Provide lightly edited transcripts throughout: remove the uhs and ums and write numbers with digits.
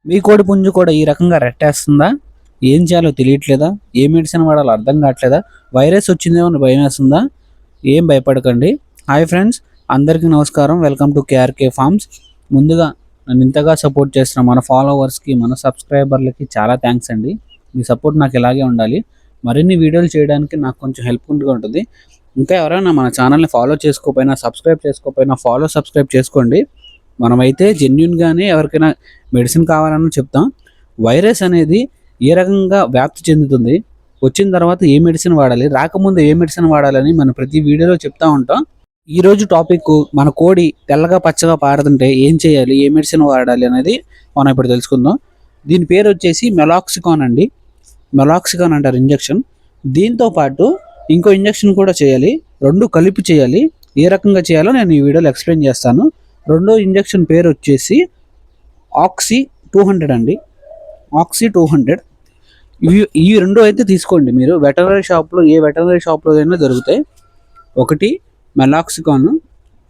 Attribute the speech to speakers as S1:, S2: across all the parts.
S1: మీ కోడి పుంజు కూడా ఈ రకంగా రెట్టేస్తుందా? ఏం చేయాలో తెలియట్లేదా? ఏ మెడిసిన్ వాడాలో అర్థం కావట్లేదా? వైరస్ వచ్చిందేమో అని భయం వేస్తుందా? ఏం భయపడకండి. హాయ్ ఫ్రెండ్స్, అందరికీ నమస్కారం. Welcome to KRK farms. ముందుగా నన్ను ఇంతగా సపోర్ట్ చేస్తున్న మన ఫాలోవర్స్కి, మన సబ్స్క్రైబర్లకి చాలా థ్యాంక్స్ అండి. మీ సపోర్ట్ నాకు ఇలాగే ఉండాలి. మరిన్ని వీడియోలు చేయడానికి నాకు కొంచెం హెల్ప్ఫుల్గా ఉంటుంది. ఇంకా ఎవరైనా మన ఛానల్ని ఫాలో చేసుకోకపోయినా, సబ్స్క్రైబ్ చేసుకోండి. మనమైతే జెన్యున్గానే ఎవరికైనా మెడిసిన్ కావాలని చెప్తాం. వైరస్ అనేది ఏ రకంగా వ్యాప్తి చెందుతుంది, వచ్చిన తర్వాత ఏ మెడిసిన్ వాడాలి, రాకముందు ఏ మెడిసిన్ వాడాలని మనం ప్రతి వీడియోలో చెప్తా ఉంటాం. ఈరోజు టాపిక్ మన కోడి తెల్లగా పచ్చగా పారుతుంటే ఏం చేయాలి, ఏ మెడిసిన్ వాడాలి అనేది మనం ఇప్పుడు తెలుసుకుందాం. దీని పేరు వచ్చేసి మెలాక్సికాన్ అండి. మెలాక్సికాన్ అంటారు ఇంజెక్షన్. దీంతో పాటు ఇంకో ఇంజెక్షన్ కూడా చేయాలి. రెండు కలిపి చేయాలి. ఏ రకంగా చేయాలో నేను ఈ వీడియోలో ఎక్స్ప్లెయిన్ చేస్తాను. రెండో ఇంజెక్షన్ పేరు వచ్చేసి ఆక్సీ 200 అండి. ఆక్సీ 200 ఈ రెండు అయితే తీసుకోండి. మీరు వెటనరీ షాప్లో, ఏ వెటనరీ షాప్లో అయినా దొరుకుతాయి. ఒకటి మెలాక్సికాన్,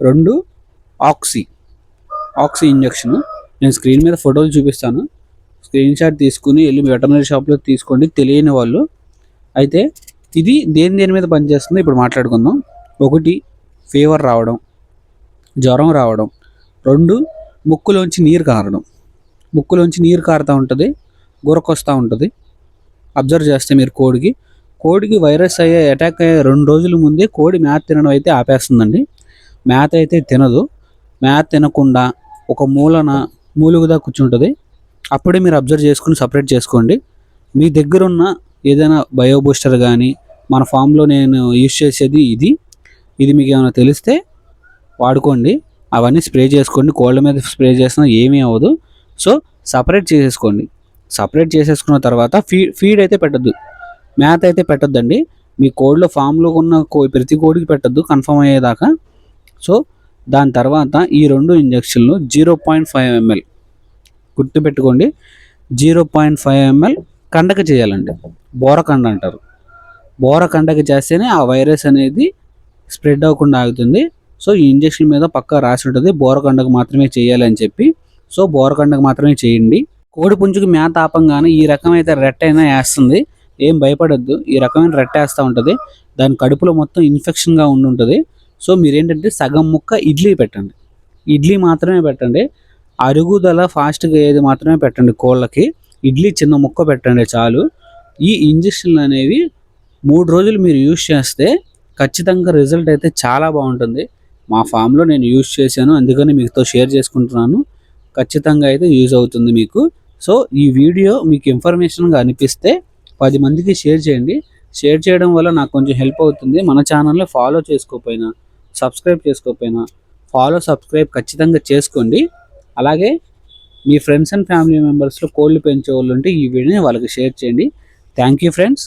S1: రెండు ఆక్సీ ఇంజెక్షన్. నేను స్క్రీన్ మీద ఫోటోలు చూపిస్తాను. స్క్రీన్ షాట్ తీసుకుని వెళ్ళి వెటనరీ షాప్లో తీసుకోండి, తెలియని వాళ్ళు అయితే. ఇది దేని మీద పనిచేస్తుందో ఇప్పుడు మాట్లాడుకుందాం. ఒకటి ఫీవర్ రావడం, జ్వరం రావడం. రెండు ముక్కులోంచి నీరు కారుతూ ఉంటుంది, గురకొస్తూ ఉంటుంది. అబ్జర్వ్ చేస్తే మీరు కోడికి వైరస్ అటాక్ అయ్యే 2 రోజుల ముందే కోడి మేత తినడం అయితే ఆపేస్తుందండి. మేత అయితే తినదు. మేత తినకుండా ఒక మూలుగుదా కూర్చుంటుంది. అప్పుడే మీరు అబ్జర్వ్ చేసుకుని సపరేట్ చేసుకోండి. మీ దగ్గర ఉన్న ఏదైనా బయో బూస్టర్ కానీ, మన ఫామ్లో నేను యూజ్ చేసేది ఇది మీకు ఏమైనా తెలిస్తే వాడుకోండి. అవన్నీ స్ప్రే చేసుకోండి. కోళ్ళ మీద స్ప్రే చేసినా ఏమీ అవ్వదు. సో సపరేట్ చేసేసుకున్న తర్వాత ఫీడ్ అయితే పెట్టద్దు, మేత అయితే పెట్టద్దండి. మీ కోళ్ళ ఫామ్లో ఉన్న ప్రతి కోడికి పెట్టద్దు కన్ఫర్మ్ అయ్యేదాకా. సో దాని తర్వాత ఈ 2 ఇంజెక్షన్లు 0.5 ml గుర్తుపెట్టుకోండి. 0.5 ml కండక చేయాలండి. బోరకండ అంటారు. బోరకండకి చేస్తేనే ఆ వైరస్ అనేది స్ప్రెడ్ అవ్వకుండా ఆగుతుంది. సో ఈ ఇంజెక్షన్ మీద పక్కా రాసి ఉంటుంది బోరకండకు మాత్రమే చేయాలని చెప్పి. సో బోరకండకు మాత్రమే చేయండి. కోడి పుంజుకి మేత ఆపంగానే ఈ రకమైన రెట్ట అయినా వేస్తుంది. ఏం భయపడద్దు. ఈ రకమైన రెట్ట వేస్తూ ఉంటుంది. దాని కడుపులో మొత్తం ఇన్ఫెక్షన్గా ఉంటుంది. సో మీరేంటంటే సగం ముక్క ఇడ్లీ మాత్రమే పెట్టండి. అరుగుదల ఫాస్ట్గా అయ్యేది మాత్రమే పెట్టండి కోళ్ళకి. ఇడ్లీ చిన్న ముక్క పెట్టండి చాలు. ఈ ఇంజెక్షన్లు అనేవి 3 రోజులు మీరు యూజ్ చేస్తే ఖచ్చితంగా రిజల్ట్ అయితే చాలా బాగుంటుంది. మా ఫామ్లో నేను యూజ్ చేశాను, అందుకని మీతో షేర్ చేసుకుంటున్నాను. ఖచ్చితంగా అయితే యూజ్ అవుతుంది మీకు. సో ఈ వీడియో మీకు ఇన్ఫర్మేషన్గా అనిపిస్తే 10 మందికి షేర్ చేయండి. షేర్ చేయడం వల్ల నాకు కొంచెం హెల్ప్ అవుతుంది. మన ఛానల్ని ఫాలో చేసుకోకపోయినా, సబ్స్క్రైబ్ ఖచ్చితంగా చేసుకోండి. అలాగే మీ ఫ్రెండ్స్ అండ్ ఫ్యామిలీ మెంబర్స్లో కోళ్ళు పెంచే వాళ్ళు ఉంటే ఈ వీడియోని వాళ్ళకి షేర్ చేయండి. Thank you friends.